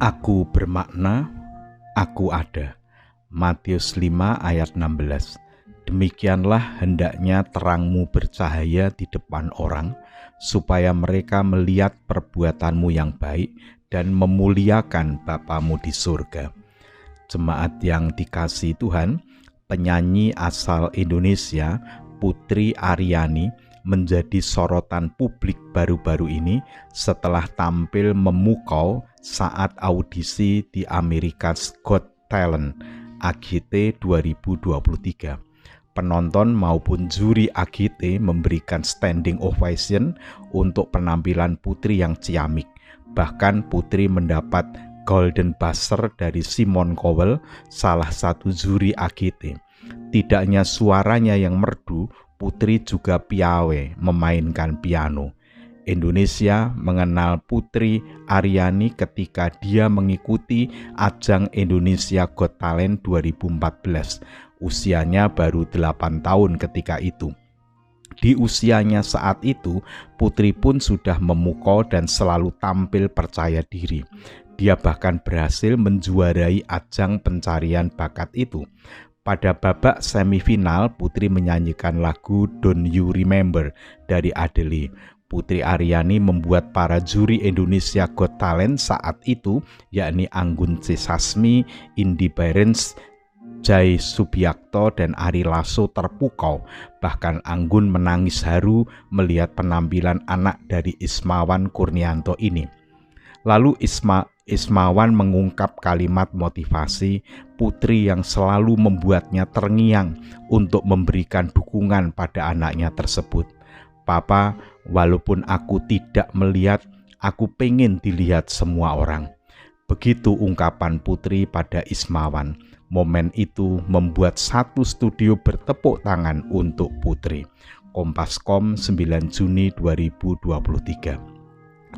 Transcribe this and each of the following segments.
Aku bermakna, aku ada. Matius 5 ayat 16. Demikianlah hendaknya terangmu bercahaya di depan orang, supaya mereka melihat perbuatanmu yang baik dan memuliakan Bapamu di surga. Jemaat yang dikasihi Tuhan, penyanyi asal Indonesia, Putri Aryani, menjadi sorotan publik baru-baru ini setelah tampil memukau saat audisi di America's Got Talent AGT 2023. Penonton maupun juri AGT memberikan standing ovation untuk penampilan Putri yang ciamik. Bahkan Putri mendapat Golden Buzzer dari Simon Cowell, salah satu juri AGT. Tidak hanya suaranya yang merdu, Putri juga piawai memainkan piano. Indonesia mengenal Putri Aryani ketika dia mengikuti ajang Indonesia Got Talent 2014. Usianya baru 8 tahun ketika itu. Di usianya saat itu, Putri pun sudah memukau dan selalu tampil percaya diri. Dia bahkan berhasil menjuarai ajang pencarian bakat itu. Pada babak semifinal, Putri menyanyikan lagu Don't You Remember dari Adele. Putri Aryani membuat para juri Indonesia Got Talent saat itu, yakni Anggun C. Sasmi, Indy Barens, Jai Subiakto, dan Ari Lasso terpukau. Bahkan Anggun menangis haru melihat penampilan anak dari Ismawan Kurnianto ini. Lalu Ismawan mengungkap kalimat motivasi Putri yang selalu membuatnya terngiang untuk memberikan dukungan pada anaknya tersebut. Papa, walaupun aku tidak melihat, aku pengen dilihat semua orang. Begitu ungkapan Putri pada Ismawan. Momen itu membuat satu studio bertepuk tangan untuk Putri. Kompas.com 9 Juni 2023.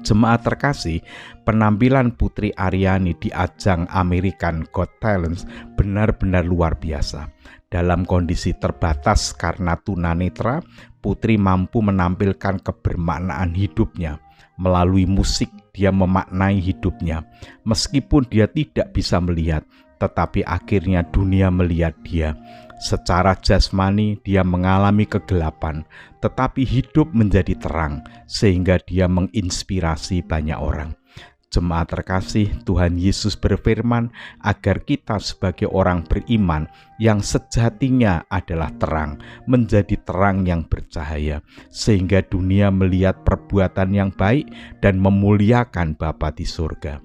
Jemaat terkasih, penampilan Putri Aryani di ajang American Got Talent benar-benar luar biasa. Dalam kondisi terbatas karena tunanetra, Putri mampu menampilkan kebermaknaan hidupnya. Melalui musik, dia memaknai hidupnya. Meskipun dia tidak bisa melihat, tetapi akhirnya dunia melihat dia. Secara jasmani dia mengalami kegelapan, tetapi hidup menjadi terang, sehingga dia menginspirasi banyak orang. Jemaat terkasih, Tuhan Yesus berfirman agar kita sebagai orang beriman yang sejatinya adalah terang, menjadi terang yang bercahaya, sehingga dunia melihat perbuatan yang baik dan memuliakan Bapa di surga.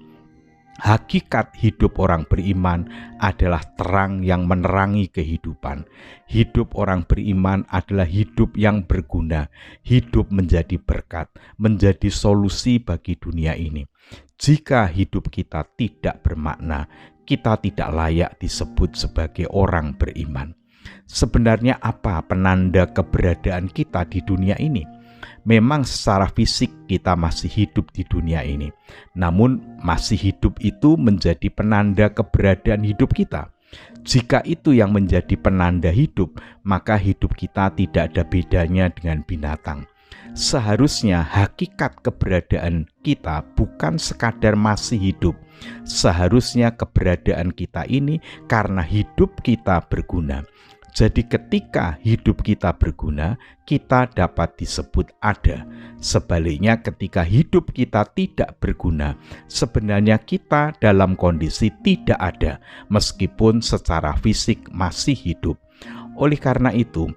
Hakikat hidup orang beriman adalah terang yang menerangi kehidupan. Hidup orang beriman adalah hidup yang berguna, hidup menjadi berkat, menjadi solusi bagi dunia ini. Jika hidup kita tidak bermakna, kita tidak layak disebut sebagai orang beriman. Sebenarnya apa penanda keberadaan kita di dunia ini? Memang secara fisik kita masih hidup di dunia ini. Namun masih hidup itu menjadi penanda keberadaan hidup kita. Jika itu yang menjadi penanda hidup, maka hidup kita tidak ada bedanya dengan binatang. Seharusnya hakikat keberadaan kita bukan sekadar masih hidup. Seharusnya keberadaan kita ini karena hidup kita berguna. Jadi ketika hidup kita berguna, kita dapat disebut ada. Sebaliknya ketika hidup kita tidak berguna, sebenarnya kita dalam kondisi tidak ada, meskipun secara fisik masih hidup. Oleh karena itu,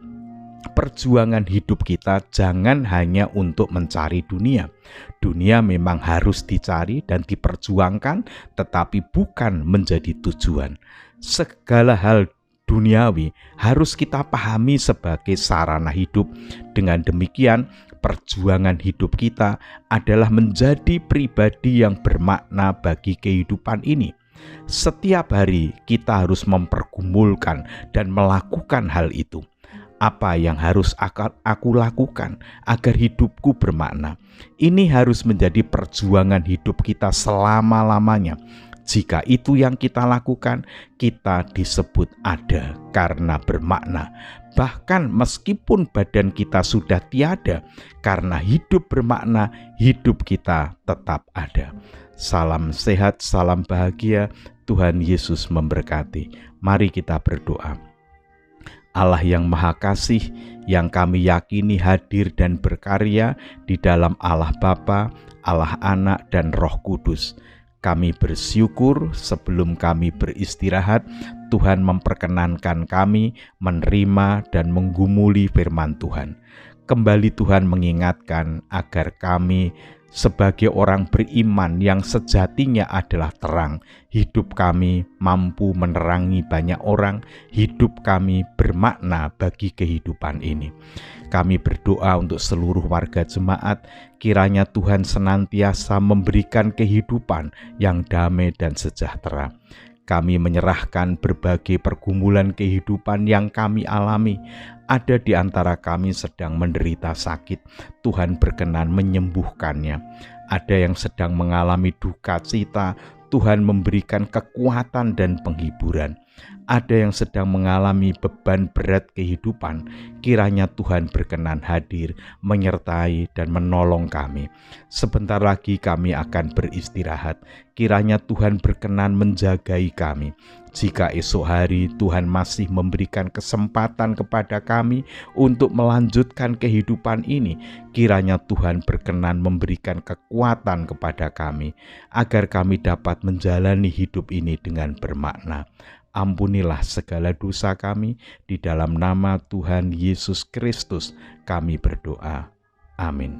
perjuangan hidup kita jangan hanya untuk mencari dunia. Dunia memang harus dicari dan diperjuangkan, tetapi bukan menjadi tujuan. Segala hal duniawi harus kita pahami sebagai sarana hidup. Dengan demikian, perjuangan hidup kita adalah menjadi pribadi yang bermakna bagi kehidupan ini. Setiap hari kita harus mempergumulkan dan melakukan hal itu. Apa yang harus aku lakukan agar hidupku bermakna? Ini harus menjadi perjuangan hidup kita selama-lamanya. Jika itu yang kita lakukan, kita disebut ada karena bermakna. Bahkan meskipun badan kita sudah tiada, karena hidup bermakna, hidup kita tetap ada. Salam sehat, salam bahagia. Tuhan Yesus memberkati. Mari kita berdoa. Allah yang Maha Kasih, yang kami yakini hadir dan berkarya di dalam Allah Bapa, Allah Anak, dan Roh Kudus. Kami bersyukur sebelum kami beristirahat, Tuhan memperkenankan kami menerima dan menggumuli firman Tuhan. Kembali Tuhan mengingatkan agar kami sebagai orang beriman yang sejatinya adalah terang, hidup kami mampu menerangi banyak orang, hidup kami bermakna bagi kehidupan ini. Kami berdoa untuk seluruh warga jemaat, kiranya Tuhan senantiasa memberikan kehidupan yang damai dan sejahtera. Kami menyerahkan berbagai pergumulan kehidupan yang kami alami. Ada di antara kami sedang menderita sakit, Tuhan berkenan menyembuhkannya. Ada yang sedang mengalami duka cita, Tuhan memberikan kekuatan dan penghiburan. Ada yang sedang mengalami beban berat kehidupan, kiranya Tuhan berkenan hadir, menyertai dan menolong kami. Sebentar lagi kami akan beristirahat, kiranya Tuhan berkenan menjagai kami. Jika esok hari Tuhan masih memberikan kesempatan kepada kami untuk melanjutkan kehidupan ini, kiranya Tuhan berkenan memberikan kekuatan kepada kami, agar kami dapat menjalani hidup ini dengan bermakna. Ampunilah segala dosa kami, di dalam nama Tuhan Yesus Kristus kami berdoa. Amin.